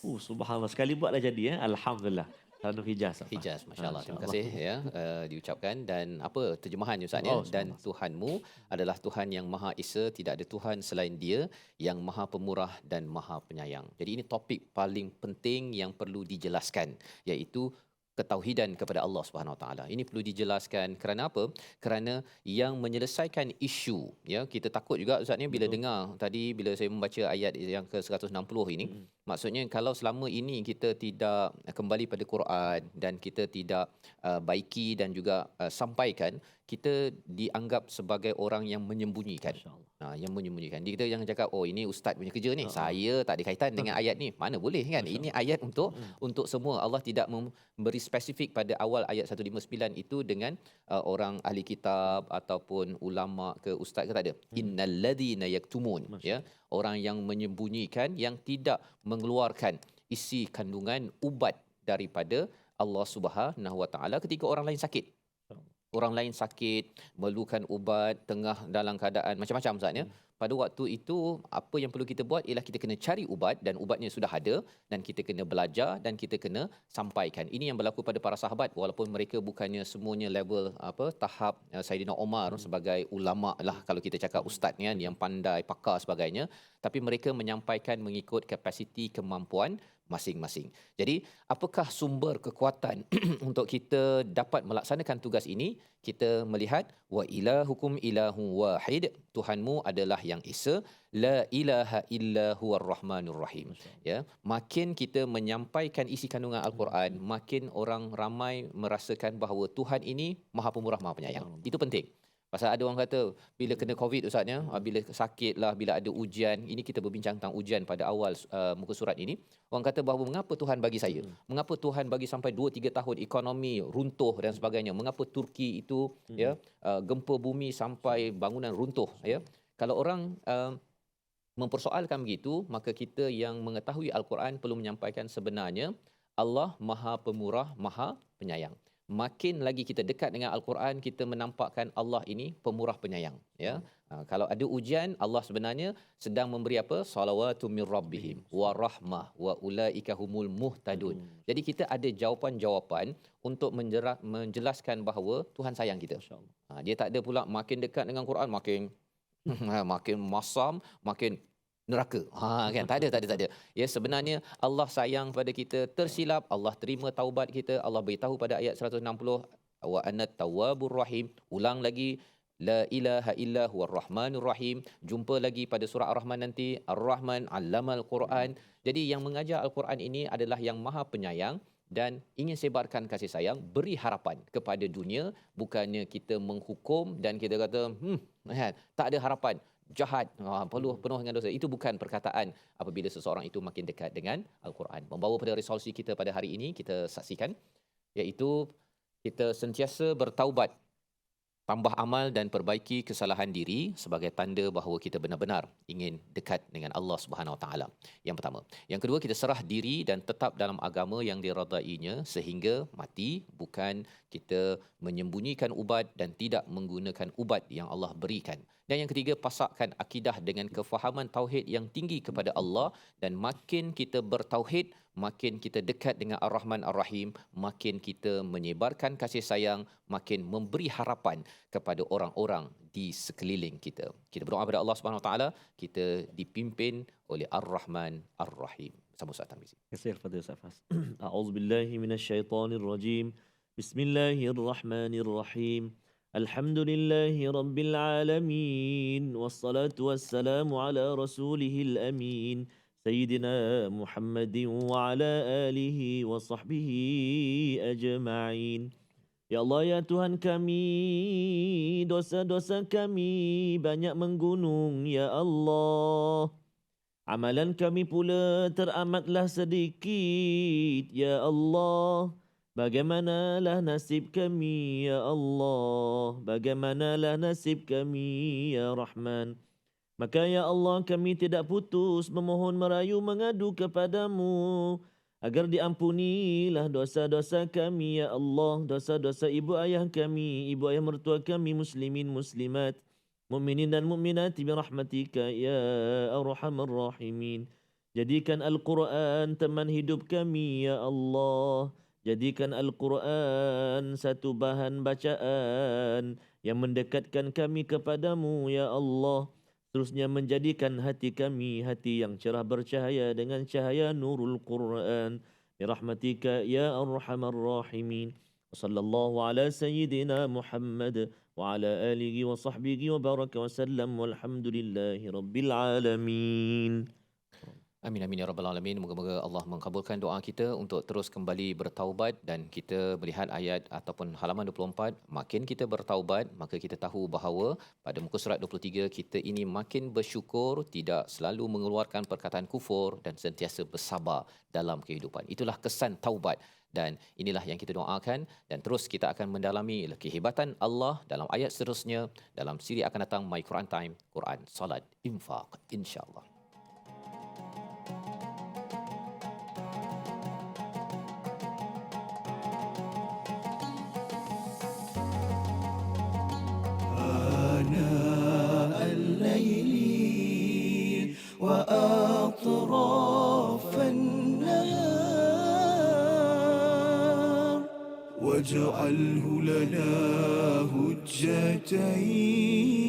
Subhanallah. Sekali buat dah jadi. Alhamdulillah. Taranum Hijaz. Hijaz. Masya Allah. Terima kasih ya diucapkan. Dan apa terjemahannya Ustaz ya? Dan Tuhanmu adalah Tuhan yang Maha Esa. Tidak ada Tuhan selain Dia yang Maha Pemurah dan Maha Penyayang. Jadi ini topik paling penting yang perlu dijelaskan. Iaitu ketauhidan kepada Allah Subhanahu Wa Taala. Ini perlu dijelaskan kerana apa? Kerana yang menyelesaikan isu, ya, kita takut juga Ustaz ni bila dengar tadi bila saya membaca ayat yang ke-160 ini, maksudnya kalau selama ini kita tidak kembali pada Quran dan kita tidak baiki dan juga sampaikan, kita dianggap sebagai orang yang menyembunyikan. Yang menyembunyikan. Kita jangan cakap, oh ini ustaz punya kerja ni. Saya tak ada kaitan dengan ayat ni. Mana boleh kan? Ini ayat untuk semua. Allah tidak memberi spesifik pada awal ayat 159 itu dengan orang ahli kitab ataupun ulama ke ustaz ke, tak ada. Innal ladzina yaktumun, ya, orang yang menyembunyikan, yang tidak mengeluarkan isi kandungan ubat daripada Allah Subhanahu Wa Taala ketika orang lain sakit. Orang lain sakit, memerlukan ubat, tengah dalam keadaan macam-macam Ustaz ya. Pada waktu itu, apa yang perlu kita buat ialah kita kena cari ubat, dan ubatnya sudah ada, dan kita kena belajar dan kita kena sampaikan. Ini yang berlaku pada para sahabat, walaupun mereka bukannya semuanya level tahap Saidina Umar sebagai ulama lah, kalau kita cakap ustaz kan, yang pandai, pakar sebagainya, tapi mereka menyampaikan mengikut kapasiti kemampuan masing-masing. Jadi, apakah sumber kekuatan untuk kita dapat melaksanakan tugas ini? Kita melihat wa ilahukum ilahu wahid, Tuhanmu adalah yang esa, la ilaha illa huwar rahmanur rahim. Ya, makin kita menyampaikan isi kandungan al-Quran, makin orang ramai merasakan bahawa Tuhan ini Maha Pemurah, Maha Penyayang. Itu penting. Pasal ada orang kata bila kena COVID Ustaz ya, bila sakit lah, bila ada ujian, ini kita berbincang tentang ujian pada awal muka surat ini. Orang kata bahawa mengapa Tuhan bagi saya? Mengapa Tuhan bagi sampai 2-3 tahun ekonomi runtuh dan sebagainya? Mengapa Turki itu ya gempa bumi sampai bangunan runtuh ya? Kalau orang mempersoalkan begitu, maka kita yang mengetahui Al-Quran perlu menyampaikan sebenarnya Allah Maha Pemurah, Maha Penyayang. Makin lagi kita dekat dengan Al-Quran, kita menampakkan Allah ini pemurah penyayang. Ya, kalau ada ujian, Allah sebenarnya sedang memberi apa? Salawatu min rabbihim wa rahmah wa ulaika humul muhtadun. Jadi kita ada jawapan-jawapan untuk menjelaskan bahawa Tuhan sayang kita. Dia tak ada pula makin dekat dengan Quran makin masam, makin neraka. Kan tak ada. Ya, sebenarnya Allah sayang pada kita, tersilap Allah terima taubat kita. Allah beritahu pada ayat 160 wa anat tawwabur rahim. Ulang lagi la ilaha illa huwar rahmanur rahim. Jumpa lagi pada surah Ar-Rahman nanti, Ar-Rahman 'allamal Quran. Jadi yang mengajar Al-Quran ini adalah yang Maha Penyayang dan ingin sebarkan kasih sayang, beri harapan kepada dunia, bukannya kita menghukum dan kita kata tak ada harapan. jahat, penuh dengan dosa. Itu bukan perkataan apabila seseorang itu makin dekat dengan Al-Quran. Membawa pada resolusi kita pada hari ini, kita saksikan, iaitu kita sentiasa bertaubat, tambah amal dan perbaiki kesalahan diri sebagai tanda bahawa kita benar-benar ingin dekat dengan Allah Subhanahu Wa Taala. Yang pertama. Yang kedua, kita serah diri dan tetap dalam agama yang diredainya sehingga mati, bukan kita menyembunyikan ubat dan tidak menggunakan ubat yang Allah berikan. Dan yang ketiga, pasakkan akidah dengan kefahaman tauhid yang tinggi kepada Allah, dan makin kita bertauhid, makin kita dekat dengan Ar-Rahman Ar-Rahim, makin kita menyebarkan kasih sayang, makin memberi harapan kepada orang-orang di sekeliling kita. Kita berdoa kepada Allah Subhanahu Wa Taala, kita dipimpin oleh Ar-Rahman Ar-Rahim. Sama Ustaz Tarmizi. Kasih kepada Ustaz Fas. A'udzubillahi minasyaitonirrajim. Bismillahirrahmanirrahim. Alhamdulillahi Rabbil Alamin. Wassalatu wassalamu ala rasulihil amin. Sayyidina Muhammadin wa ala alihi wa sahbihi ajma'in. Ya Allah, ya Tuhan kami, dosa-dosa kami banyak menggunung, ya Allah. Amalan kami pula teramatlah sedikit, ya Allah. Bagaimanalah nasib kami, ya Allah. Bagaimanalah nasib kami, ya Rahman. Maka ya Allah, kami tidak putus memohon merayu mengadu kepadamu agar diampunilah dosa-dosa kami, ya Allah. Dosa-dosa ibu ayah kami, ibu ayah mertua kami, muslimin muslimat, mukminin dan mukminat birahmatika ya arhamar rahimin. Jadikan Al-Quran teman hidup kami, ya Allah. Jadikan Al-Quran satu bahan bacaan yang mendekatkan kami kepadamu, ya Allah. Terusnya menjadikan hati kami hati yang cerah bercahaya dengan cahaya nurul Quran. Birahmatika ya arhamar rahimin. Sallallahu ala sayyidina Muhammad wa ala alihi wa sahbihi wa baraka wa sallam walhamdulillahi rabbil alamin. Amin amin ya rabbal alamin. Moga-moga Allah mengabulkan doa kita untuk terus kembali bertaubat, dan kita melihat ayat ataupun halaman 24, makin kita bertaubat maka kita tahu bahawa pada muka surat 23 kita ini makin bersyukur, tidak selalu mengeluarkan perkataan kufur dan sentiasa bersabar dalam kehidupan. Itulah kesan taubat, dan inilah yang kita doakan, dan terus kita akan mendalami kehebatan Allah dalam ayat seterusnya dalam siri akan datang My Quran Time, Quran, Salat, Infaq, insya-Allah. وأطراف النهار واجعله لنا هجتين